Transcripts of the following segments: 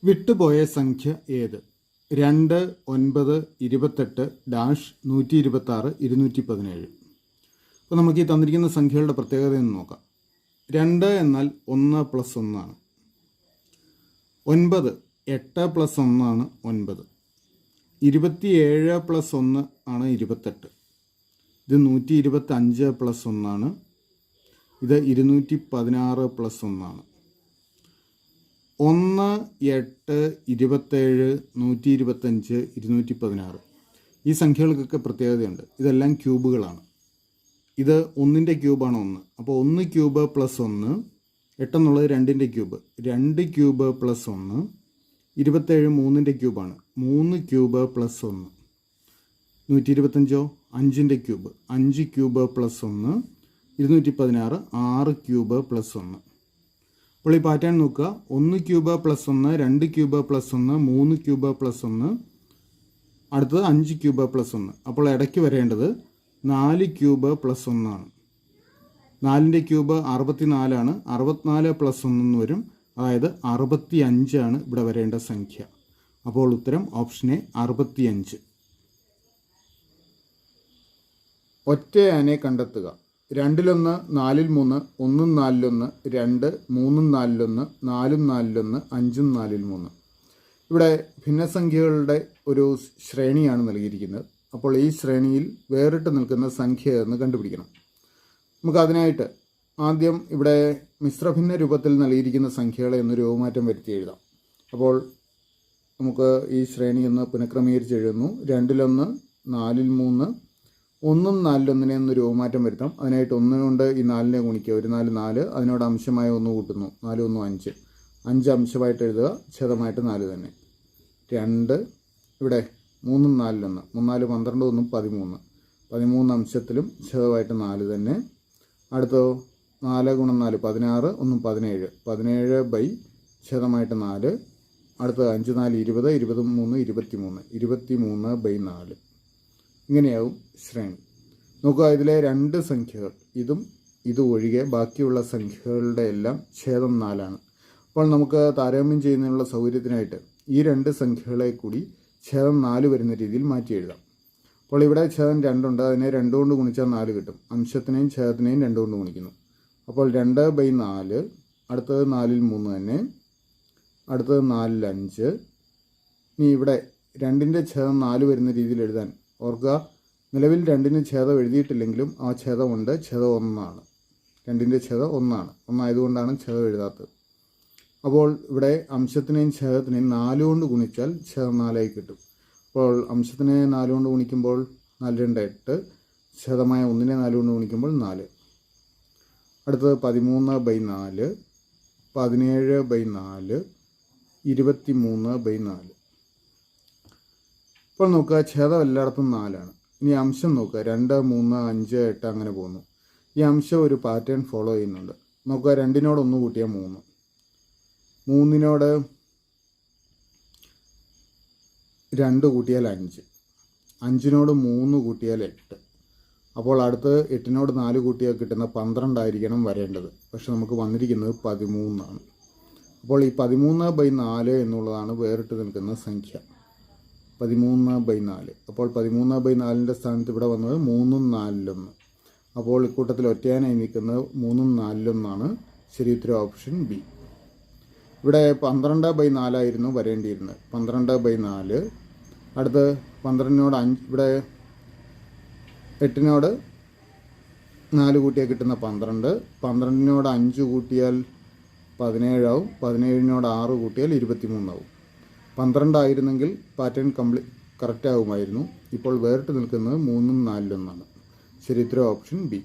വിട്ടുപോയ സംഖ്യ ഏത്? 2, 9, 28 -126 217. അപ്പോൾ നമുക്ക് ഈ തന്നിരിക്കുന്ന സംഖ്യകളുടെ പ്രത്യേകത എന്ന് നോക്കാം. 2 എന്നാൽ 1 + 1 ആണ്. 9 8 + 1 ആണ് 9. 27 + 1 ആണ് 28. ഇത് 125 + 1 ആണ്. ഇത് 216 + 1 ആണ്. 1, 8, 27, 125, 216 ഈ സംഖ്യകൾക്കൊക്കെ പ്രത്യേകതയുണ്ട്. ഇതെല്ലാം ക്യൂബുകളാണ്. ഇത് 1ൻ്റെ ക്യൂബാണ് 1. അപ്പോൾ 1 ക്യൂബ് + 1, 8 എന്നുള്ളത് 2ൻ്റെ ക്യൂബ്, 2 ക്യൂബ് + 1, 27 3ൻ്റെ ക്യൂബാണ്, 3 ക്യൂബ് + 1. 125 5ൻ്റെ ക്യൂബ്, 5 ക്യൂബ് + 1, 216 6 ക്യൂബ് + 1. അപ്പോൾ ഈ പാറ്റേൺ നോക്കുക. 1 ക്യൂബ് + 1, 2 ക്യൂബ് + 1, 3 ക്യൂബ് + 1, അടുത്തത് 5 ക്യൂബ് + 1. അപ്പോൾ ഇടയ്ക്ക് വരേണ്ടത് 4 ക്യൂബ് + 1 ആണ്. 4ൻ്റെ ക്യൂബ് 64 ആണ്. 64 + 1 എന്ന് വരും. അതായത് 65 ആണ് ഇവിടെ വരേണ്ട സംഖ്യ. അപ്പോൾ ഉത്തരം ഓപ്ഷൻ എ 65. ഒറ്റയാനെ കണ്ടെത്തുക. 2-1, 4-3, 1-4-1, 2, 3-4-1, 4-4-1, 5-4-3. ഇവിടെ ഭിന്നസംഖ്യകളുടെ ഒരു ശ്രേണിയാണ് നൽകിയിരിക്കുന്നത്. അപ്പോൾ ഈ ശ്രേണിയിൽ വേറിട്ട് നിൽക്കുന്ന സംഖ്യ എന്ന് കണ്ടുപിടിക്കണം. നമുക്കതിനായിട്ട് ആദ്യം ഇവിടെ മിശ്രഭിന്ന രൂപത്തിൽ നൽകിയിരിക്കുന്ന സംഖ്യകളെ ഒന്ന് രൂപമാറ്റം വരുത്തി എഴുതാം. അപ്പോൾ നമുക്ക് ഈ ശ്രേണി ഒന്ന് പുനഃക്രമീകരിച്ച് എഴുതുന്നു. 2-1, 4-3, 1-4-1 ഒന്ന് രൂപമാറ്റം വരുത്താം. അതിനായിട്ട് 1 കൊണ്ട് ഈ 4നെ ഗുണിക്കുക. 1 4 4, അതിനോട് അംശമായ 1 കൂട്ടുന്നു. 4 1 5, 5 അംശമായിട്ട് എഴുതുക. ഛേദമായിട്ട് 4 തന്നെ. 2 ഇവിടെ 3-4-1, 3 4 12 1 13, 13 അംശത്തിലും ഛേദമായിട്ട് 4 തന്നെ. അടുത്തോ 4 × 4 16, 1 17, 17 ഛേദമായിട്ട് 4. അടുത്തത് 5 4 20, 23 23, 23/4. ഇങ്ങനെയാവും ശ്രേണി. നോക്കുക, ഇതിലെ 2 സംഖ്യകൾ ഇതും ഒഴികെ ബാക്കിയുള്ള സംഖ്യകളുടെ എല്ലാം ഛേദം 4 ആണ്. അപ്പോൾ നമുക്ക് താരതമ്യം ചെയ്യുന്നതിനുള്ള സൗകര്യത്തിനായിട്ട് ഈ 2 സംഖ്യകളെ കൂടി ഛേദം 4 വരുന്ന രീതിയിൽ മാറ്റി എഴുതാം. അപ്പോൾ ഇവിടെ ഛേദം 2 ഉണ്ട്. അതിനെ 2 കൊണ്ട് ഗുണിച്ചാൽ 4 കിട്ടും. അംശത്തിനെയും ഛേദത്തിനെയും 2 കൊണ്ട് ഗുണിക്കുന്നു. അപ്പോൾ 2/4. അടുത്തത് 4-3 തന്നെ. അടുത്തത് 4-5. ഇനി ഇവിടെ 2ൻ്റെ ഛേദം 4 വരുന്ന രീതിയിൽ എഴുതാൻ ഓർക്കുക, നിലവിൽ 2ന് ഛേദം എഴുതിയിട്ടില്ലെങ്കിലും ആ ഛേദമുണ്ട്. ഛേദം 1 ആണ്. 2ൻ്റെ ഛേദം 1 ആണ്. 1 ആയതുകൊണ്ടാണ് ഛേദം എഴുതാത്തത്. അപ്പോൾ ഇവിടെ അംശത്തിനെയും ഛേദത്തിനെയും 4 കൊണ്ട് ഗുണിച്ചാൽ ഛേദം 4 ആയി കിട്ടും. അപ്പോൾ അംശത്തിനെ 4 കൊണ്ട് ഗുണിക്കുമ്പോൾ 4 2 8, ഛേദമായ 1നെ 4 കൊണ്ട് ഗുണിക്കുമ്പോൾ 4. അടുത്തത് 13/4, 17/4, 23/4. ഇപ്പോൾ നോക്കുക, ഛേദം എല്ലായിടത്തും 4 ആണ്. ഇനി അംശം നോക്കുക, 2 3 5 8 അങ്ങനെ പോകുന്നു. ഈ അംശം ഒരു പാറ്റേൺ ഫോളോ ചെയ്യുന്നുണ്ട്. നോക്കുക, 2നോട് 1 കൂട്ടിയാൽ 3, 3നോട് 2 കൂട്ടിയാൽ 5, 5നോട് 3 കൂട്ടിയാൽ 8. അപ്പോൾ അടുത്ത് 8നോട് 4 കൂട്ടിയാൽ കിട്ടുന്ന 12 ആയിരിക്കണം വരേണ്ടത്. പക്ഷെ നമുക്ക് വന്നിരിക്കുന്നത് 13 ആണ്. അപ്പോൾ ഈ 13/4 എന്നുള്ളതാണ് വേറിട്ട് നിൽക്കുന്ന സംഖ്യ. 13/4. അപ്പോൾ 13/4ൻ്റെ സ്ഥാനത്ത് ഇവിടെ വന്നത് 3-4-1. അപ്പോൾ ഇക്കൂട്ടത്തിൽ ഒറ്റയാനായി നിൽക്കുന്നത് 3-4-1 ശരി ഉത്തരം ഓപ്ഷൻ ബി. ഇവിടെ 12/4 ആയിരുന്നു വരേണ്ടിയിരുന്നത്. 12/4. അടുത്ത് 12നോട് 5, ഇവിടെ 8നോട് 4 കൂട്ടിയാൽ കിട്ടുന്ന 12, 12നോട് 5 കൂട്ടിയാൽ 17 ആവും, 17നോട് 6 കൂട്ടിയാൽ 23 ആവും. 12 ആയിരുന്നെങ്കിൽ പാറ്റേൺ കറക്റ്റ് ആകുമായിരുന്നു. ഇപ്പോൾ വേറിട്ട് നിൽക്കുന്നത് 3-4-1 ശരി ഉത്തരം ഓപ്ഷൻ ബി.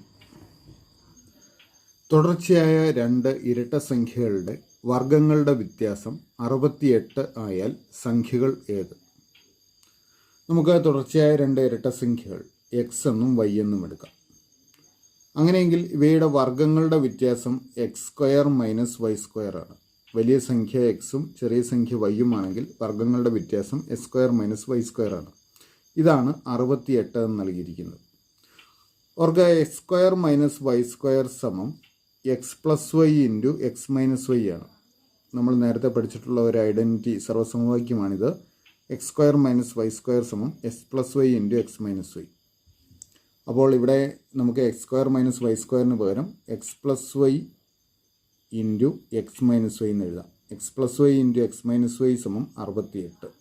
തുടർച്ചയായ 2 ഇരട്ട സംഖ്യകളുടെ വർഗങ്ങളുടെ വ്യത്യാസം 68 ആയാൽ സംഖ്യകൾ ഏത്? നമുക്ക് തുടർച്ചയായ 2 ഇരട്ട സംഖ്യകൾ എക്സ് എന്നും വൈ എന്നും എടുക്കാം. അങ്ങനെയെങ്കിൽ ഇവയുടെ വർഗങ്ങളുടെ വ്യത്യാസം x² - y² ആണ്. വലിയ സംഖ്യ എക്സും ചെറിയ സംഖ്യ വൈയുമാണെങ്കിൽ വർഗങ്ങളുടെ വ്യത്യാസം x² - y² ആണ്. ഇതാണ് 68 എന്ന് നൽകിയിരിക്കുന്നത്. ഓർക്കുക, x² - y² = x + y × x - y ആണ്. നമ്മൾ നേരത്തെ പഠിച്ചിട്ടുള്ള ഒരു ഐഡൻറ്റിറ്റി സർവ്വസമവാക്യമാണിത്. X square minus y square സമം x plus y into x minus y. അപ്പോൾ ഇവിടെ നമുക്ക് എക്സ് സ്ക്വയർ മൈനസ് വൈ സ്ക്വയറിന് പകരം x plus y into x minus y എന്ന് എഴുതാം. X plus y into x minus y സമം 68.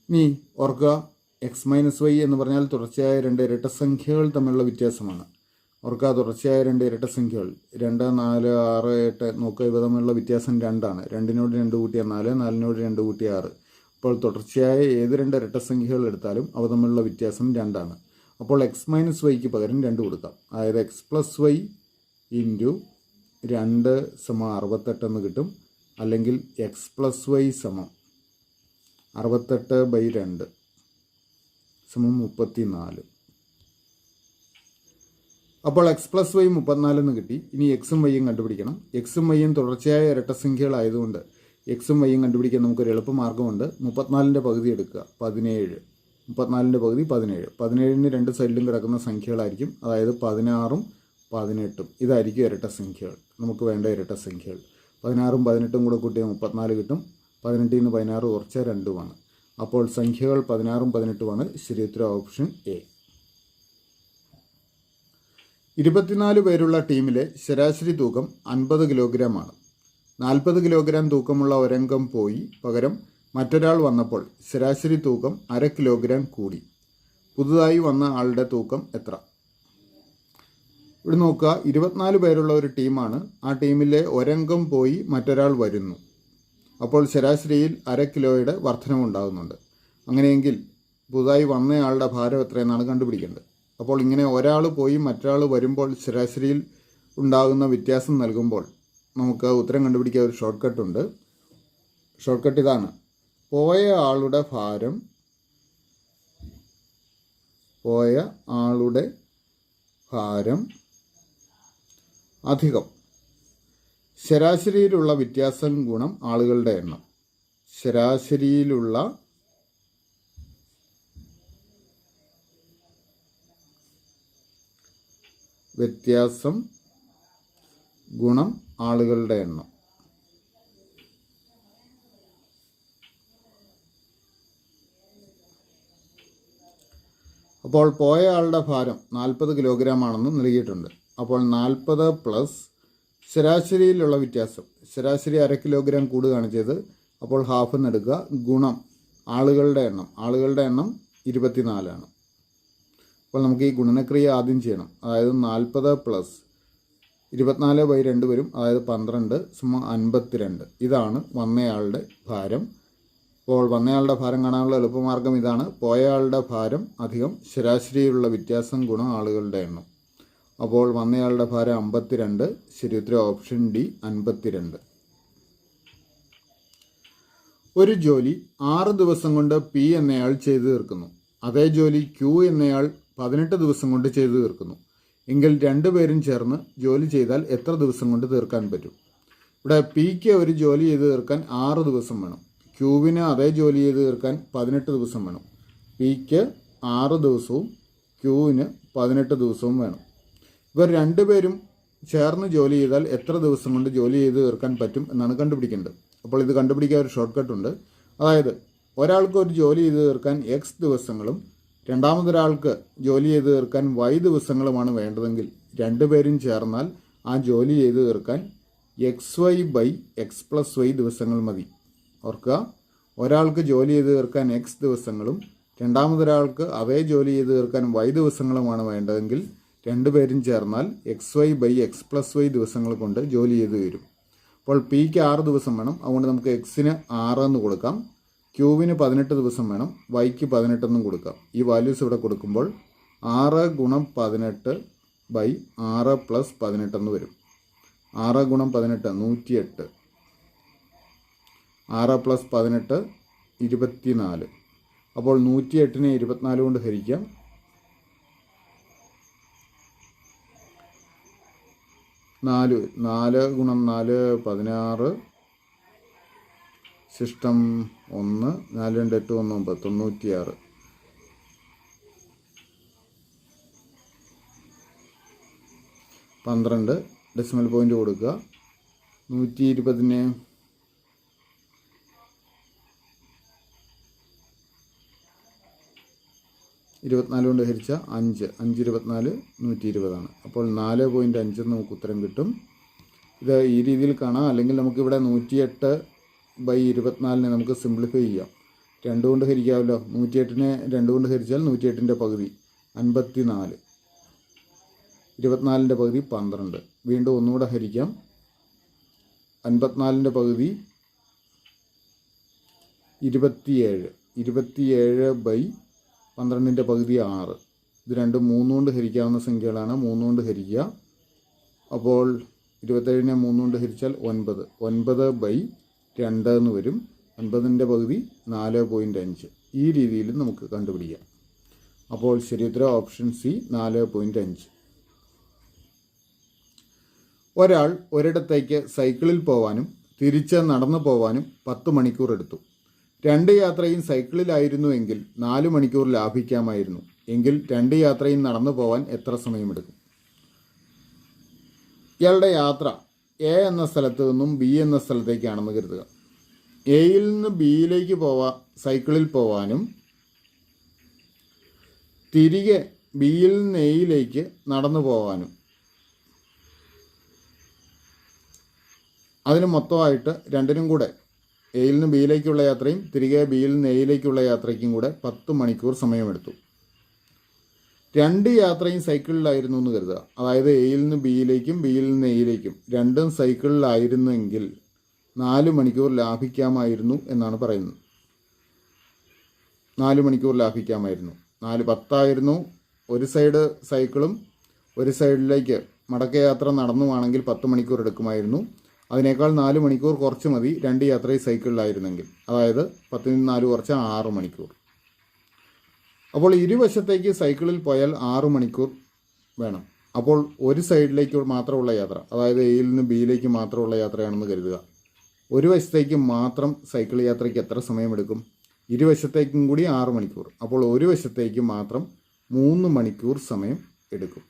ഇനി ഓർക്കുക, എക്സ് മൈനസ് വൈ എന്ന് പറഞ്ഞാൽ തുടർച്ചയായ രണ്ട് ഇരട്ടസംഖ്യകൾ തമ്മിലുള്ള വ്യത്യാസമാണ്. ഓർക്കുക, തുടർച്ചയായ രണ്ട് ഇരട്ടസംഖ്യകൾ 2, 4, 6, 8 നോക്കുക, ഇവ തമ്മിലുള്ള വ്യത്യാസം 2 ആണ്. 2നോട് 2 കൂട്ടിയാൽ 4, 4നോട് 2 കൂട്ടിയാൽ 6. അപ്പോൾ തുടർച്ചയായ ഏത് രണ്ട് ഇരട്ടസംഖ്യകൾ എടുത്താലും അവ തമ്മിലുള്ള വ്യത്യാസം 2 ആണ്. അപ്പോൾ എക്സ് മൈനസ് വൈക്ക് പകരം 2 കൊടുക്കാം. അതായത് എക്സ് പ്ലസ് വൈ ഇൻറ്റു 2 സമം 68 എന്ന് കിട്ടും. അല്ലെങ്കിൽ എക്സ് പ്ലസ് വൈ സമം 68/2 സമം 34. അപ്പോൾ എക്സ് പ്ലസ് വൈ 34 എന്ന് കിട്ടി. ഇനി എക്സും വൈയും കണ്ടുപിടിക്കണം. എക്സും വൈയും തുടർച്ചയായ ഇരട്ടസംഖ്യകളായതുകൊണ്ട് എക്സും വൈയും കണ്ടുപിടിക്കാൻ നമുക്കൊരു എളുപ്പമാർഗ്ഗമുണ്ട്. 34ൻ്റെ പകുതി എടുക്കുക, 17. 34ൻ്റെ പകുതി 17. 17ന് രണ്ട് സൈഡിലും കിടക്കുന്ന സംഖ്യകളായിരിക്കും. അതായത് 16ഉം 18ഉം ഇതായിരിക്കും ഇരട്ടസംഖ്യകൾ, നമുക്ക് വേണ്ട ഇരട്ടസംഖ്യകൾ. 16ഉം 18ഉം കൂടെ കൂട്ടിയാൽ 34 കിട്ടും. 18ൽ നിന്ന് 16 കുറച്ചാൽ 2ആണ്. അപ്പോൾ സംഖ്യകൾ 16ഉം 18ഉമാണ്. ശരിയുത്തരം ഓപ്ഷൻ എ. 24 പേരുള്ള ടീമിലെ ശരാശരി തൂക്കം 50 കിലോഗ്രാമാണ്. 40 കിലോഗ്രാം തൂക്കമുള്ള ഒരംഗം പോയി പകരം മറ്റൊരാൾ വന്നപ്പോൾ ശരാശരി തൂക്കം 1/2 കിലോഗ്രാം കൂടി. പുതുതായി വന്ന ആളുടെ തൂക്കം എത്ര? ഇവിടെ നോക്കുക, 24 പേരുള്ള ഒരു ടീമാണ്. ആ ടീമിലെ ഒരംഗം പോയി മറ്റൊരാൾ വരുന്നു. അപ്പോൾ ശരാശരിയിൽ 1/2 കിലോയുടെ വർധനവുണ്ടാകുന്നുണ്ട്. അങ്ങനെയെങ്കിൽ പുതുതായി വന്നയാളുടെ ഭാരം എത്രയെന്നാണ് കണ്ടുപിടിക്കേണ്ടത്. അപ്പോൾ ഇങ്ങനെ ഒരാൾ പോയി മറ്റൊരാൾ വരുമ്പോൾ ശരാശരിയിൽ ഉണ്ടാകുന്ന വ്യത്യാസം നൽകുമ്പോൾ നമുക്ക് ഉത്തരം കണ്ടുപിടിക്കാൻ ഒരു ഷോർട്ട് കട്ടുണ്ട്. ഷോർട്ട് കട്ട് ഇതാണ്: പോയ ആളുടെ ഭാരം അധികം ശരാശരിയിലുള്ള വ്യത്യാസം ഗുണം ആളുകളുടെ എണ്ണം. ശരാശരിയിലുള്ള വ്യത്യാസം ഗുണം ആളുകളുടെ എണ്ണം. അപ്പോൾ പോയ ആളുടെ ഭാരം 40 കിലോഗ്രാം ആണെന്ന് നൽകിയിട്ടുണ്ട്. അപ്പോൾ 40 പ്ലസ് ശരാശരിയിലുള്ള വ്യത്യാസം, ശരാശരി 1/2 കിലോഗ്രാം കൂടുകയാണ് ചെയ്തത്. അപ്പോൾ ഹാഫ് എന്ന് എടുക്കുക, ഗുണം ആളുകളുടെ എണ്ണം. ആളുകളുടെ എണ്ണം 24 ആണ്. അപ്പോൾ നമുക്ക് ഈ ഗുണനക്രിയ ആദ്യം ചെയ്യണം. അതായത് 40 പ്ലസ് 24/2 വരും. അതായത് 12 സമം 52. ഇതാണ് വന്നയാളുടെ ഭാരം. അപ്പോൾ വന്നയാളുടെ ഭാരം കാണാനുള്ള എളുപ്പമാർഗ്ഗം ഇതാണ്: പോയയാളുടെ ഭാരം അധികം ശരാശരിയിലുള്ള വ്യത്യാസം ഗുണം ആളുകളുടെ എണ്ണം. അപ്പോൾ വന്നയാളുടെ ഭാരം 52. ശരിയുത്തരം ഓപ്ഷൻ ഡി, 52. ഒരു ജോലി 6 ദിവസം കൊണ്ട് പി എന്നയാൾ ചെയ്തു തീർക്കുന്നു. അതേ ജോലി ക്യൂ എന്നയാൾ 18 ദിവസം കൊണ്ട് ചെയ്തു തീർക്കുന്നു. എങ്കിൽ രണ്ടുപേരും ചേർന്ന് ജോലി ചെയ്താൽ എത്ര ദിവസം കൊണ്ട് തീർക്കാൻ പറ്റും? ഇവിടെ പിക്ക് ഒരു ജോലി ചെയ്ത് തീർക്കാൻ 6 ദിവസം വേണം. ക്യൂവിന് അതേ ജോലി ചെയ്ത് തീർക്കാൻ 18 ദിവസം വേണം. പിക്ക് 6 ദിവസവും ക്യൂവിന് 18 ദിവസവും വേണം. ഇവർ രണ്ടുപേരും ചേർന്ന് ജോലി ചെയ്താൽ എത്ര ദിവസം കൊണ്ട് ജോലി ചെയ്ത് തീർക്കാൻ പറ്റും എന്നാണ് കണ്ടുപിടിക്കേണ്ടത്. അപ്പോൾ ഇത് കണ്ടുപിടിക്കാൻ ഒരു ഷോർട്ട് കട്ട് ഉണ്ട്. അതായത് ഒരാൾക്ക് ഒരു ജോലി ചെയ്ത് തീർക്കാൻ എക്സ് ദിവസങ്ങളും രണ്ടാമതൊരാൾക്ക് ജോലി ചെയ്ത് തീർക്കാൻ വൈ ദിവസങ്ങളുമാണ് വേണ്ടതെങ്കിൽ രണ്ടുപേരും ചേർന്നാൽ ആ ജോലി ചെയ്ത് തീർക്കാൻ XY/X+Y ദിവസങ്ങൾ മതി. ഓർക്കുക, ഒരാൾക്ക് ജോലി ചെയ്ത് തീർക്കാൻ എക്സ് ദിവസങ്ങളും രണ്ടാമതൊരാൾക്ക് അതേ ജോലി ചെയ്ത് തീർക്കാൻ വൈ ദിവസങ്ങളുമാണ് വേണ്ടതെങ്കിൽ രണ്ടുപേരും ചേർന്നാൽ XY/X+Y ദിവസങ്ങൾ കൊണ്ട് ജോലി ചെയ്ത് തീരും. അപ്പോൾ പിക്ക് 6 ദിവസം വേണം. അതുകൊണ്ട് നമുക്ക് എക്സിന് 6 എന്ന് കൊടുക്കാം. ക്യൂവിന് 18 ദിവസം വേണം. വൈക്ക് 18 എന്നും കൊടുക്കാം. ഈ വാല്യൂസ് ഇവിടെ കൊടുക്കുമ്പോൾ 6 ഗുണം 18 ബൈ 6 പ്ലസ് 18 എന്ന് വരും. 6 ഗുണം 18 108. 6 പ്ലസ് 18 24. അപ്പോൾ 108നെ 24 കൊണ്ട് ഹരിക്കാം. 4 ഗുണം 4 16. സിസ്റ്റം 1 4 2 8 1 9 96. 12 ഡെസിമൽ പോയിൻ്റ് കൊടുക്കുക. 120നെ 24 കൊണ്ട് ഹരിച്ച 5, 5 24 120 അപ്പോൾ 4.5 നമുക്ക് ഉത്തരം കിട്ടും. ഇത് ഈ രീതിയിൽ കാണാം. അല്ലെങ്കിൽ നമുക്കിവിടെ 108/24 നമുക്ക് സിംപ്ലിഫൈ ചെയ്യാം. 2 കൊണ്ട് ഹരിക്കാമല്ലോ. 108നെ 2 കൊണ്ട് ഹരിച്ചാൽ 108ൻ്റെ പകുതി 54, 24ൻ്റെ പകുതി 12. വീണ്ടും ഒന്നുകൂടെ ഹരിക്കാം. 54ൻ്റെ പകുതി 27, 27/12ൻ്റെ പകുതി 6. ഇത് രണ്ടും 3 കൊണ്ട് ഹരിക്കാവുന്ന സംഖ്യകളാണ്. 3 കൊണ്ട് ഹരിക്കുക. അപ്പോൾ 27നെ 3 കൊണ്ട് ഹരിച്ചാൽ 9, 9/2 എന്ന് വരും. 9ൻ്റെ പകുതി 4.5. ഈ രീതിയിൽ നമുക്ക് കണ്ടുപിടിക്കാം. അപ്പോൾ ശരിയുത്തരം ഓപ്ഷൻ സി 4.5. ഒരാൾ ഒരിടത്തേക്ക് സൈക്കിളിൽ പോവാനും തിരിച്ച് നടന്നു പോവാനും 10 മണിക്കൂർ എടുത്തു. 2 യാത്രയും സൈക്കിളിലായിരുന്നു എങ്കിൽ 4 മണിക്കൂർ ലാഭിക്കാമായിരുന്നു. എങ്കിൽ 2 യാത്രയും നടന്നു പോവാൻ എത്ര സമയമെടുക്കും? ഇയാളുടെ യാത്ര എ എന്ന സ്ഥലത്ത് നിന്നും ബി എന്ന സ്ഥലത്തേക്കാണെന്ന് കരുതുക. എയിൽ നിന്ന് ബിയിലേക്ക് സൈക്കിളിൽ പോവാനും തിരികെ ബിയിൽ നിന്ന് എയിലേക്ക് നടന്നു പോവാനും അതിന് മൊത്തമായിട്ട് രണ്ടിനും കൂടെ എയിൽ നിന്ന് ബിയിലേക്കുള്ള യാത്രയും തിരികെ ബിയിൽ നിന്ന് എയിലേക്കുള്ള യാത്രയ്ക്കും കൂടെ 10 മണിക്കൂർ സമയമെടുത്തു. 2 യാത്രയും സൈക്കിളിലായിരുന്നു എന്ന് കരുതുക. അതായത് എയിൽ നിന്ന് ബിയിലേക്കും ബിയിൽ നിന്ന് എയിലേക്കും രണ്ടും സൈക്കിളിലായിരുന്നെങ്കിൽ 4 മണിക്കൂർ ലാഭിക്കാമായിരുന്നു എന്നാണ് പറയുന്നത്. 4 മണിക്കൂർ ലാഭിക്കാമായിരുന്നു. 10 ഒരു സൈഡ് സൈക്കിളും ഒരു സൈഡിലേക്ക് മടക്കയാത്ര നടന്നുവാണെങ്കിൽ 10 മണിക്കൂർ എടുക്കുമായിരുന്നു. അതിനേക്കാൾ 4 മണിക്കൂർ കുറച്ച് മതി 2 യാത്രയും സൈക്കിളിലായിരുന്നെങ്കിൽ. അതായത് 10 ൽ 4 കുറച്ച് 6 മണിക്കൂർ. അപ്പോൾ ഇരുവശത്തേക്ക് സൈക്കിളിൽ പോയാൽ 6 മണിക്കൂർ വേണം. അപ്പോൾ ഒരു സൈഡിലേക്ക് മാത്രമുള്ള യാത്ര, അതായത് എയിൽ നിന്ന് ബിയിലേക്ക് മാത്രമുള്ള യാത്രയാണെന്ന് കരുതുക. ഒരു വശത്തേക്ക് മാത്രം സൈക്കിൾ യാത്രയ്ക്ക് എത്ര സമയമെടുക്കും? ഇരുവശത്തേക്കും കൂടി 6 മണിക്കൂർ. അപ്പോൾ ഒരു വശത്തേക്ക് മാത്രം 3 മണിക്കൂർ സമയം എടുക്കും.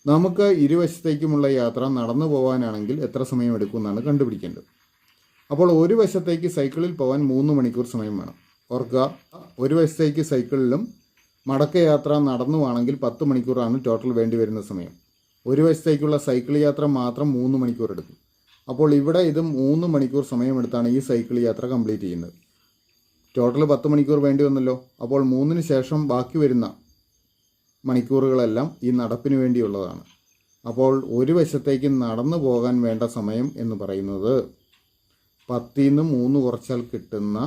നമുക്ക് ഇരുവശത്തേക്കുമുള്ള യാത്ര നടന്നു പോകാനാണെങ്കിൽ എത്ര സമയം എടുക്കുമെന്നാണ് കണ്ടുപിടിക്കേണ്ടത്. അപ്പോൾ ഒരു വശത്തേക്ക് സൈക്കിളിൽ പോകാൻ 3 മണിക്കൂർ സമയം വേണം. ഓർക്കുക, ഒരു വശത്തേക്ക് സൈക്കിളിലും മടക്കയാത്ര നടന്നുവാണെങ്കിൽ 10 മണിക്കൂറാണ് ടോട്ടൽ വേണ്ടി വരുന്ന സമയം. ഒരു വശത്തേക്കുള്ള സൈക്കിൾ യാത്ര മാത്രം 3 മണിക്കൂർ എടുക്കും. അപ്പോൾ ഇവിടെ ഇത് 3 മണിക്കൂർ സമയമെടുത്താണ് ഈ സൈക്കിൾ യാത്ര കംപ്ലീറ്റ് ചെയ്യുന്നത്. ടോട്ടൽ 10 മണിക്കൂർ വേണ്ടി വന്നല്ലോ. അപ്പോൾ 3ന് ശേഷം ബാക്കി വരുന്ന മണിക്കൂറുകളെല്ലാം ഈ നടപ്പിന് വേണ്ടിയുള്ളതാണ്. അപ്പോൾ ഒരു വശത്തേക്ക് നടന്നു പോകാൻ വേണ്ട സമയം എന്ന് പറയുന്നത് 10ൽ നിന്ന് 3 കുറച്ചാൽ കിട്ടുന്ന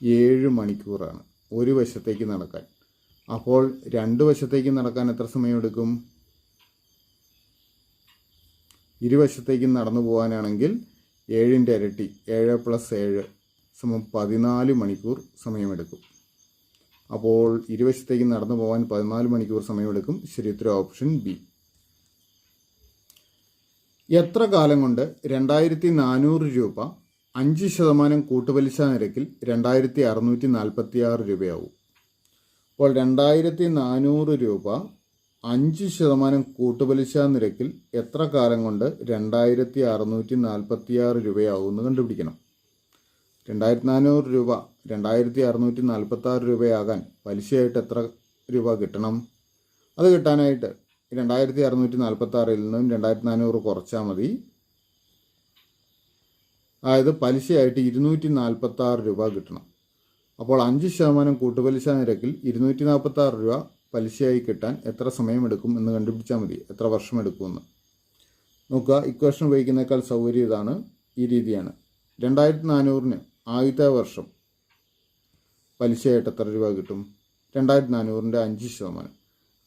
7 മണിക്കൂറാണ് ഒരു വശത്തേക്ക് നടക്കാൻ. അപ്പോൾ 2 വശത്തേക്ക് നടക്കാൻ എത്ര സമയമെടുക്കും? ഇരുവശത്തേക്ക് നടന്നു പോകാനാണെങ്കിൽ 7ൻ്റെ ഇരട്ടി, 7 + 7 = 14 മണിക്കൂർ സമയമെടുക്കും. അപ്പോൾ ഇരുവശത്തേക്ക് നടന്നു പോകാൻ 14 മണിക്കൂർ സമയമെടുക്കും. ശരിയുത്തരം ഓപ്ഷൻ ബി. എത്ര കാലം കൊണ്ട് 2400 രൂപ 5% കൂട്ടുപലിശ നിരക്കിൽ 2646 രൂപയാവും? അപ്പോൾ 2400 രൂപ 5% കൂട്ടുപലിശ നിരക്കിൽ എത്ര കാലം കൊണ്ട് 2646 രൂപയാവുമെന്ന് കണ്ടുപിടിക്കണം. 2400 രൂപ 2646 രൂപയാകാൻ പലിശയായിട്ട് എത്ര രൂപ കിട്ടണം? അത് കിട്ടാനായിട്ട് 2646ൽ നിന്നും 2400 കുറച്ചാൽ മതി. അതായത് പലിശയായിട്ട് 246 രൂപ കിട്ടണം. അപ്പോൾ 5% കൂട്ടുപലിശ നിരക്കിൽ 246 രൂപ പലിശയായി കിട്ടാൻ എത്ര സമയമെടുക്കും എന്ന് കണ്ടുപിടിച്ചാൽ മതി. എത്ര വർഷം എടുക്കുമെന്ന് നോക്കുക. ഇക്വേഷൻ ഉപയോഗിക്കുന്നേക്കാൾ സൗകര്യം ഇതാണ്. ഈ രീതിയാണ്. 2400ന് ആദ്യത്തെ വർഷം പലിശയായിട്ട് എത്ര രൂപ കിട്ടും? 2400ൻ്റെ 5%.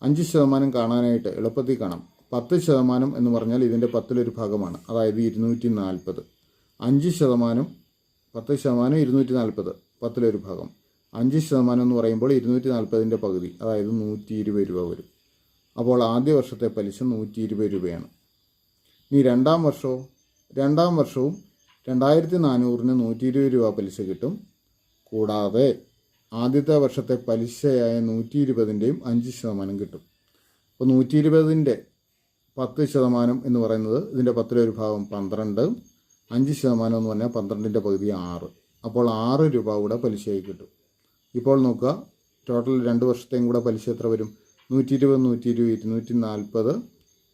5% കാണാനായിട്ട് എളുപ്പത്തിൽ കാണാം. 10% എന്ന് പറഞ്ഞാൽ ഇതിൻ്റെ 10ൽ1 ഭാഗമാണ്. അതായത് 240. 5% 10% 240, 10ൽ1 ഭാഗം. 5% എന്ന് പറയുമ്പോൾ 240ൻ്റെ പകുതി, അതായത് 120 രൂപ വരും. അപ്പോൾ ആദ്യ വർഷത്തെ പലിശ 120 രൂപയാണ്. ഇനി രണ്ടാം വർഷവും 2400ന് 120 രൂപ പലിശ കിട്ടും. കൂടാതെ ആദ്യത്തെ വർഷത്തെ പലിശയായ 120ൻ്റെയും 5% കിട്ടും. അപ്പോൾ 120ൻ്റെ 10% എന്ന് പറയുന്നത് ഇതിൻ്റെ 10ൽ1 ഭാഗം 12, 5% എന്ന് പറഞ്ഞാൽ 12ൻ്റെ പകുതി 6. അപ്പോൾ 6 രൂപ കൂടെ പലിശയായി കിട്ടും. ഇപ്പോൾ നോക്കുക, ടോട്ടൽ 2 വർഷത്തെയും കൂടെ പലിശ എത്ര വരും? 120 240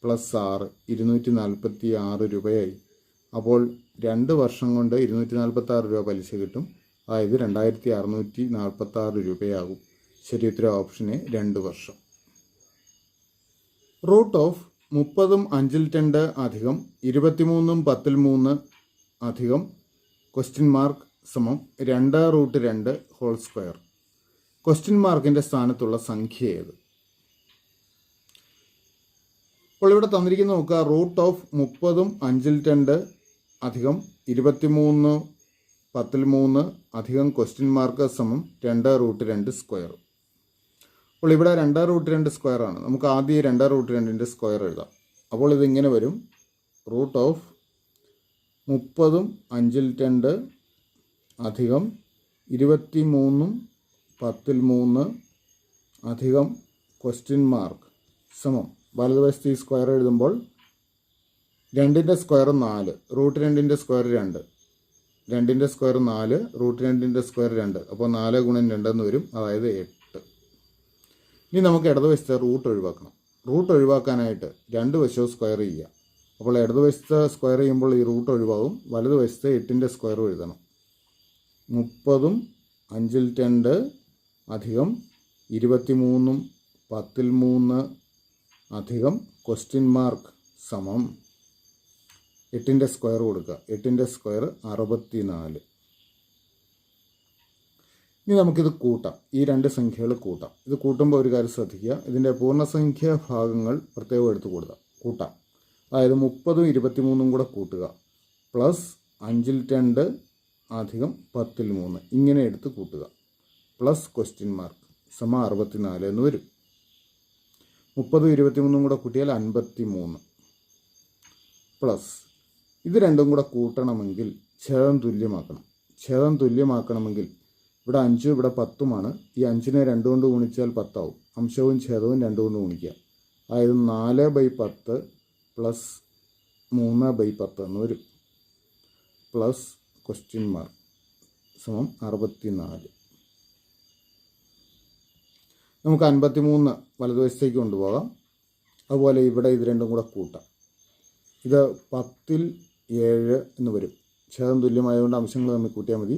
പ്ലസ് 6 246 രൂപയായി. അപ്പോൾ 2 വർഷം കൊണ്ട് 246 രൂപ പലിശ കിട്ടും. അതായത് 2646 രൂപയാകും. ശരി ഉത്തരം ഓപ്ഷൻ എ 2 വർഷം. റൂട്ട് ഓഫ് 30 5 2 അധികം 23 10 3 അധികം ക്വസ്റ്റ്യൻ മാർക്ക് സമം 2√2 ഹോൾ സ്ക്വയർ. ക്വസ്റ്റ്യൻ മാർക്കിൻ്റെ സ്ഥാനത്തുള്ള സംഖ്യ ഏത്? അപ്പോൾ ഇവിടെ തന്നിരിക്കുന്ന നോക്കുക. റൂട്ട് ഓഫ് 30 5 2 അധികം 23 10 3 അധികം ക്വസ്റ്റ്യൻ മാർക്ക് സമം 2√2 സ്ക്വയർ. അപ്പോൾ ഇവിടെ 2√2 സ്ക്വയർ ആണ്. നമുക്ക് ആദ്യം 2√2 സ്ക്വയർ എഴുതാം. അപ്പോൾ ഇതിങ്ങനെ വരും. റൂട്ട് ഓഫ് 30 5 2 അധികം 23 10 3 അധികം ക്വസ്റ്റ്യൻ മാർക്ക് സമം വലതുവശത്ത് ഈ സ്ക്വയർ എഴുതുമ്പോൾ 2ൻ്റെ സ്ക്വയർ 4 റൂട്ട് 2ൻ്റെ സ്ക്വയർ 2 2ൻ്റെ സ്ക്വയർ 4 റൂട്ട് 2ൻ്റെ സ്ക്വയർ 2 അപ്പോൾ 4 ഗുണം 2 എന്ന് വരും. അതായത് 8. ഇനി നമുക്ക് ഇടതുവശത്തെ റൂട്ട് ഒഴിവാക്കണം. റൂട്ട് ഒഴിവാക്കാനായിട്ട് 2 വശവും സ്ക്വയർ ചെയ്യുക. അപ്പോൾ ഇടതുവശത്ത് സ്ക്വയർ ചെയ്യുമ്പോൾ ഈ റൂട്ട് ഒഴിവാകും. വലതുവശത്ത് 8ൻ്റെ സ്ക്വയർ എഴുതണം. 30 5 2 അധികം 23 10 3 അധികം ക്വസ്റ്റ്യൻ മാർക്ക് സമം 8ൻ്റെ സ്ക്വയർ കൊടുക്കുക. 8ൻ്റെ സ്ക്വയർ 64. ഇനി നമുക്കിത് കൂട്ടാം. ഈ 2 സംഖ്യകൾ കൂട്ടാം. ഇത് കൂട്ടുമ്പോൾ ഒരു കാര്യം ശ്രദ്ധിക്കുക. ഇതിൻ്റെ പൂർണ്ണസംഖ്യ ഭാഗങ്ങൾ പ്രത്യേകം എടുത്ത് കൂട്ടാം. അതായത് 30 23 കൂടെ കൂട്ടുക. പ്ലസ് 5 2 അധികം 10 3 ഇങ്ങനെ എടുത്ത് കൂട്ടുക. പ്ലസ് ക്വസ്റ്റ്യൻ മാർക്ക് സമം 64 എന്ന് വരും. 30 23 കൂടെ കൂട്ടിയാൽ 53 പ്ലസ് ഇത് രണ്ടും കൂടെ കൂട്ടണമെങ്കിൽ ഛേദം തുല്യമാക്കണം. ഛേദം തുല്യമാക്കണമെങ്കിൽ ഇവിടെ 5 ഇവിടെ 10മാണ്. ഈ 5നെ 2 കൊണ്ട് ഗുണിച്ചാൽ 10 ആവും. അംശവും ഛേദവും 2 കൊണ്ട് ഗുണിക്കുക. അതായത് 4/10 പ്ലസ് 3/10 എന്ന് വരും. പ്ലസ് ക്വസ്റ്റ്യൻ മാർക്ക് സമം 64. നമുക്ക് 53 വലതുവശത്തേക്ക് കൊണ്ടുപോകാം. അതുപോലെ ഇവിടെ ഇത് രണ്ടും കൂടെ കൂട്ടാം. ഇത് 10ൽ 7 എന്ന് വരും. ഛേദം തുല്യമായതുകൊണ്ട് അംശങ്ങൾ തമ്മിൽ കൂട്ടിയാൽ മതി.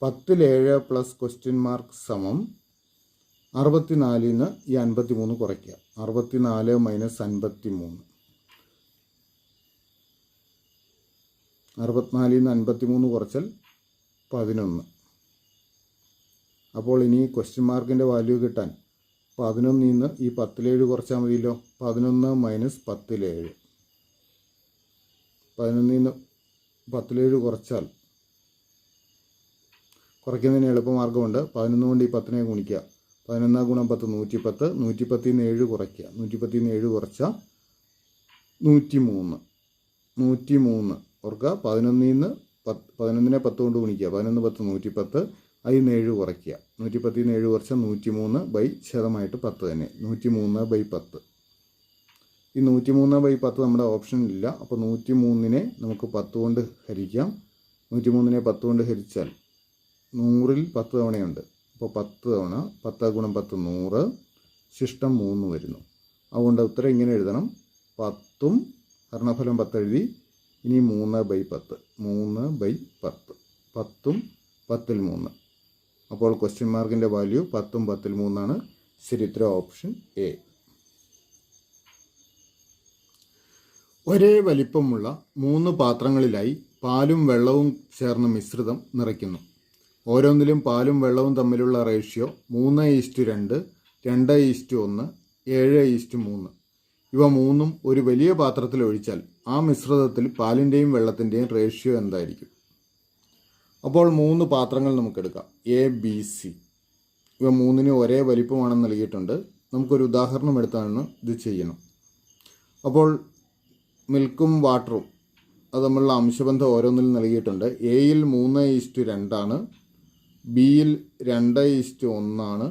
10ൽ 7 പ്ലസ് ക്വസ്റ്റ്യൻ മാർക്ക് സമം 64 നിന്ന് ഈ 53 കുറയ്ക്കുക. 64 മൈനസ് 53. 64 നിന്ന് 53 കുറച്ചാൽ 11. അപ്പോൾ ഇനി ക്വസ്റ്റ്യൻ മാർക്കിൻ്റെ വാല്യൂ കിട്ടാൻ 11 നിന്ന് ഈ 10ൽ 7 കുറച്ചാൽ മതിയല്ലോ. 11 മൈനസ് 10ൽ 7. 11 നിന്ന് 10ൽ 7 കുറച്ചാൽ കുറയ്ക്കുന്നതിന് എളുപ്പമാർഗ്ഗമുണ്ട്. 11 കൊണ്ട് ഈ 10നെ ഗുണിക്കുക. 11 ഗുണം 10 110. 110ൽ നിന്ന് 7 കുറയ്ക്കുക. 110ൽ നിന്ന് 7 കുറച്ചാൽ 103. 103 ഓർക്കുക. 11ൽ നിന്ന് 11നെ 10 കൊണ്ട് ഗുണിക്കുക. 11 10 110. അതിൽ നിന്ന് 7 കുറയ്ക്കുക. 110ൽ നിന്ന് 7 കുറച്ചാൽ 103 ഛേദമായിട്ട് 10 തന്നെ. 103/10. ഈ 103/10 നമ്മുടെ ഓപ്ഷനിലില്ല. അപ്പോൾ 103നെ നമുക്ക് 10 കൊണ്ട് ഹരിക്കാം. 103നെ 10 കൊണ്ട് ഹരിച്ചാൽ 100ൽ 10 തവണയുണ്ട്. അപ്പോൾ 10 തവണ 10 ഗുണം 10 100. ശിഷ്ടം 3 വരുന്നു. അതുകൊണ്ട് ഉത്തരം ഇങ്ങനെ എഴുതണം. 10ഉം ഹരണഫലം 10 എഴുതി. ഇനി 3/10. 3/10. 10ഉം 10ൽ 3. അപ്പോൾ ക്വസ്റ്റ്യൻ മാർക്കിൻ്റെ വാല്യൂ 10ഉം 10ൽ 3 ശരി ഉത്തരം ഓപ്ഷൻ എ. ഒരേ വലിപ്പമുള്ള 3 പാത്രങ്ങളിലായി പാലും വെള്ളവും ചേർന്ന മിശ്രിതം നിറയ്ക്കുന്നു. ഓരോന്നിലും പാലും വെള്ളവും തമ്മിലുള്ള റേഷ്യോ 3:2, 2:1, 7:3. ഇവ മൂന്നും ഒരു വലിയ പാത്രത്തിൽ ഒഴിച്ചാൽ ആ മിശ്രിതത്തിൽ പാലിൻ്റെയും വെള്ളത്തിൻ്റെയും റേഷ്യോ എന്തായിരിക്കും? അപ്പോൾ 3 പാത്രങ്ങൾ നമുക്കെടുക്കാം. A B C. ഇവ മൂന്നിനും ഒരേ വലിപ്പമാണെന്ന് നൽകിയിട്ടുണ്ട്. നമുക്കൊരു ഉദാഹരണം എടുത്താണ് ഇത് ചെയ്യണം. അപ്പോൾ മിൽക്കും വാട്ടറും അത് തമ്മിലുള്ള അംശബന്ധം ഓരോന്നിലും നൽകിയിട്ടുണ്ട്. എയിൽ 3:2 ബിയിൽ 2:1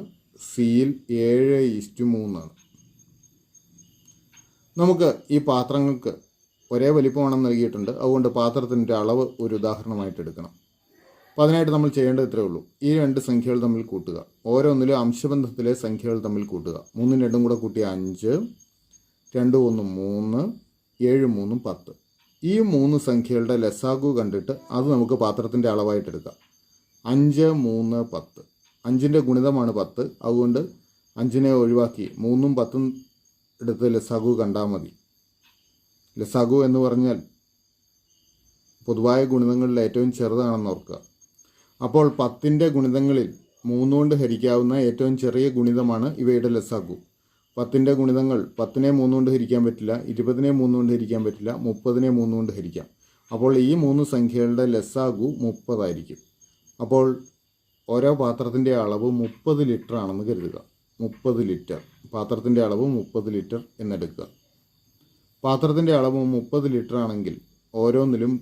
സിയിൽ 7:3. നമുക്ക് ഈ പാത്രങ്ങൾക്ക് ഒരേ വലിപ്പമാണെന്ന് നൽകിയിട്ടുണ്ട്. അതുകൊണ്ട് പാത്രത്തിൻ്റെ അളവ് ഒരു ഉദാഹരണമായിട്ട് എടുക്കണം. അപ്പോൾ അതിനായിട്ട് നമ്മൾ ചെയ്യേണ്ടത് ഇത്രയേ ഉള്ളൂ. ഈ രണ്ട് സംഖ്യകൾ തമ്മിൽ കൂട്ടുക. ഓരോന്നിലും അംശബന്ധത്തിലെ സംഖ്യകൾ തമ്മിൽ കൂട്ടുക. 3 2 കൂടെ കൂട്ടിയ 5, 2 1 3, 7 3 10. ഈ 3 സംഖ്യകളുടെ ലസാഗു കണ്ടിട്ട് അത് നമുക്ക് പാത്രത്തിൻ്റെ അളവായിട്ട് എടുക്കാം. 5 3 10. 5ൻ്റെ ഗുണിതമാണ് 10. അതുകൊണ്ട് 5നെ ഒഴിവാക്കി 3ഉം 10ഉം എടുത്ത് ലസാഗു കണ്ടാൽ മതി. ലസാഗു എന്ന് പറഞ്ഞാൽ പൊതുവായ ഗുണിതങ്ങളിൽ ഏറ്റവും ചെറുതാണെന്ന് ഓർക്കുക. അപ്പോൾ 10ൻ്റെ ഗുണിതങ്ങളിൽ 3 കൊണ്ട് ഹരിക്കാവുന്ന ഏറ്റവും ചെറിയ ഗുണിതമാണ് ഇവയുടെ ലസാഗു. 10ൻ്റെ ഗുണിതങ്ങൾ 10നെ 3 കൊണ്ട് ഹരിക്കാൻ പറ്റില്ല, 20നെ 3 കൊണ്ട് ഹരിക്കാൻ പറ്റില്ല, 30നെ 3 കൊണ്ട് ഹരിക്കാം. അപ്പോൾ ഈ 3 സംഖ്യകളുടെ ലസാഗു 30 ആയിരിക്കും. അപ്പോൾ ഓരോ പാത്രത്തിൻ്റെ അളവ് 30 ലിറ്റർ ആണെന്ന് കരുതുക. 30 ലിറ്റർ പാത്രത്തിൻ്റെ അളവ് 30 ലിറ്റർ എന്നെടുക്കുക. പാത്രത്തിൻ്റെ അളവ് 30 ലിറ്റർ ആണെങ്കിൽ ഓരോന്നിലും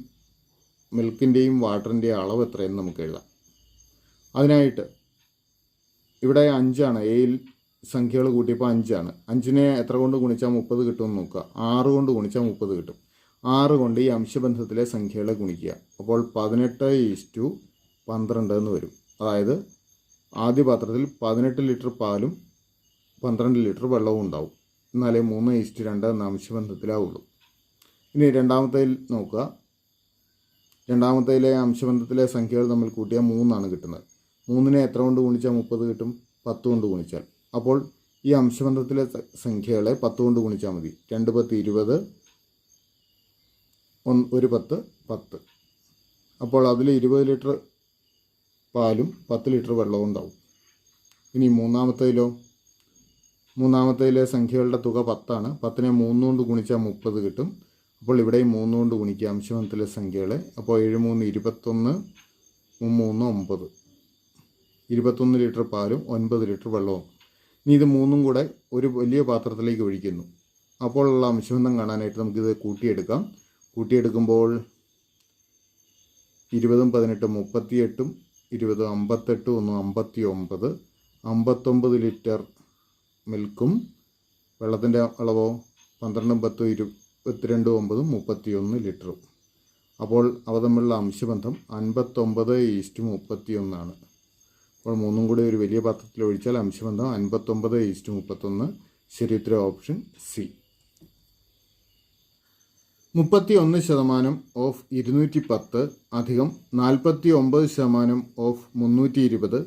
മിൽക്കിൻ്റെയും വാട്ടറിൻ്റെയും അളവ് എത്രയെന്ന് നമുക്ക് എഴുതാം. അതിനായിട്ട് ഇവിടെ 5 എയിൽ സംഖ്യകൾ കൂട്ടിയപ്പോൾ 5. 5നെ എത്ര കൊണ്ട് ഗുണിച്ചാൽ 30 കിട്ടുമെന്ന് നോക്കുക. 6 കൊണ്ട് ഗുണിച്ചാൽ 30 കിട്ടും. 6 കൊണ്ട് ഈ അംശബന്ധത്തിലെ സംഖ്യകളെ ഗുണിക്കുക. അപ്പോൾ 18:12 എന്ന് വരും. അതായത് ആദ്യ പാത്രത്തിൽ 18 ലിറ്റർ പാലും 12 ലിറ്റർ വെള്ളവും ഉണ്ടാവും. എന്നാലേ 3:2 എന്ന അംശബന്ധത്തിലാവുള്ളൂ. ഇനി രണ്ടാമത്തേൽ നോക്കുക. രണ്ടാമത്തേലെ അംശബന്ധത്തിലെ സംഖ്യകൾ തമ്മിൽ കൂട്ടിയാൽ 3 കിട്ടുന്നത്. 3നെ എത്ര കൊണ്ട് ഗുണിച്ചാൽ 30 കിട്ടും? 10 കൊണ്ട് ഗുണിച്ചാൽ. അപ്പോൾ ഈ അംശബന്ധത്തിലെ സംഖ്യകളെ 10 കൊണ്ട് ഗുണിച്ചാൽ മതി. 2 10 20, 1 10 10. അപ്പോൾ അതിൽ 20 ലിറ്റർ പാലും 10 ലിറ്റർ വെള്ളവും ഉണ്ടാവും. ഇനി മൂന്നാമത്തേലെ സംഖ്യകളുടെ തുക 10. 10നെ 3 കൊണ്ട് ഗുണിച്ചാൽ 30 കിട്ടും. അപ്പോൾ ഇവിടെയും 3 കൊണ്ട് ഗുണിക്കുക അംശബന്ധത്തിലെ സംഖ്യകളെ. അപ്പോൾ 7 3 21, 3 9. 21 ലിറ്റർ പാലും 9 ലിറ്റർ വെള്ളവും. ഇനി ഇത് 3ഉം കൂടെ ഒരു വലിയ പാത്രത്തിലേക്ക് ഒഴിക്കുന്നു. അപ്പോൾ ഉള്ള അംശബന്ധം കാണാനായിട്ട് നമുക്കിത് കൂട്ടിയെടുക്കാം. കൂട്ടിയെടുക്കുമ്പോൾ 20 18 38, 20 58, 1 59. 59 ലിറ്റർ മിൽക്കും വെള്ളത്തിൻ്റെ അളവോ 12 10 22 9 31 ലിറ്ററും. അപ്പോൾ അവ തമ്മിലുള്ള അംശബന്ധം 59:31. അപ്പോൾ 3ഉം കൂടി ഒരു വലിയ പാത്രത്തിൽ ഒഴിച്ചാൽ അംശബന്ധം 59:31. ശരി ഉത്തരം ഓപ്ഷൻ സി. 31% ഓഫ് 210 അധികം 49% ഓഫ് 320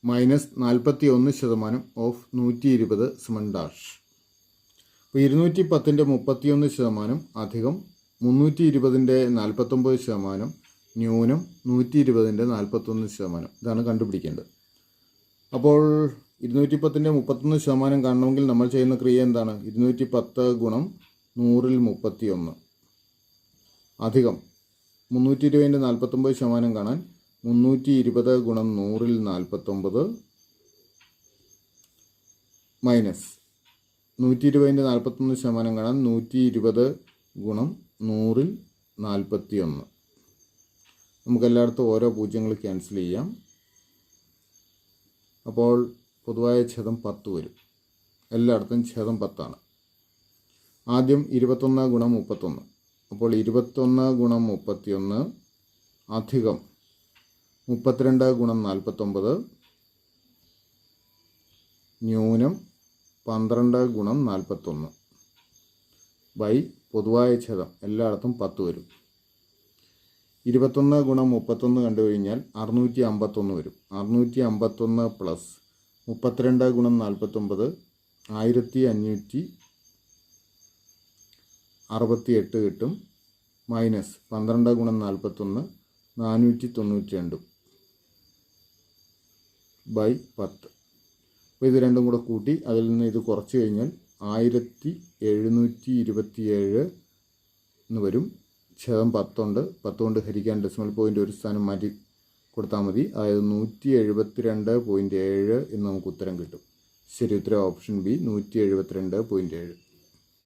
മൈനസ് 41% ഓഫ് 120 = അപ്പോൾ 210ൻ്റെ 31% അധികം 320ൻ്റെ 49% ന്യൂനം 120ൻ്റെ 41%. ഇതാണ് കണ്ടുപിടിക്കേണ്ടത്. അപ്പോൾ 210ൻ്റെ 31% കാണണമെങ്കിൽ നമ്മൾ ചെയ്യുന്ന ക്രിയ എന്താണ്? 210 ഗുണം 100ൽ 31 അധികം 320ൻ്റെ 49% കാണാൻ 320 ഗുണം 100ൽ 49 മൈനസ് 120ൻ്റെ 41% കാണാൻ 120 ഗുണം 100ൽ 41. നമുക്കെല്ലായിടത്തും ഓരോ പൂജ്യങ്ങൾ ക്യാൻസൽ ചെയ്യാം. അപ്പോൾ പൊതുവായ ഛേദം 10 വരും. എല്ലായിടത്തും ഛേദം 10. ആദ്യം 21 ഗുണം 31. അപ്പോൾ 21 ഗുണം 31 അധികം 32 ഗുണം 49 ന്യൂനം 12 ഗുണം 41 ബൈ പൊതുവായ ഛേദം എല്ലായിടത്തും 10 വരും. 21 ഗുണം 31 കണ്ടു കഴിഞ്ഞാൽ 651 വരും. 651 പ്ലസ് 32 ഗുണം 49 1568 കിട്ടും. മൈനസ് 12 ഗുണം 41 492 ബൈ 10. അപ്പോൾ ഇത് രണ്ടും കൂടെ കൂട്ടി അതിൽ നിന്ന് ഇത് കുറച്ച് കഴിഞ്ഞാൽ 1727 എന്ന് വരും. ഛേദം 10 ഉണ്ട്. 10 കൊണ്ട് ഹരിക്കാൻ ഡെസിമൽ പോയിൻ്റ് ഒരു സ്ഥാനം മാറ്റി കൊടുത്താൽ മതി. അതായത് 172.7 എന്ന് നമുക്ക് ഉത്തരം കിട്ടും. ശരി ഉത്തരം ഓപ്ഷൻ ബി 172.7.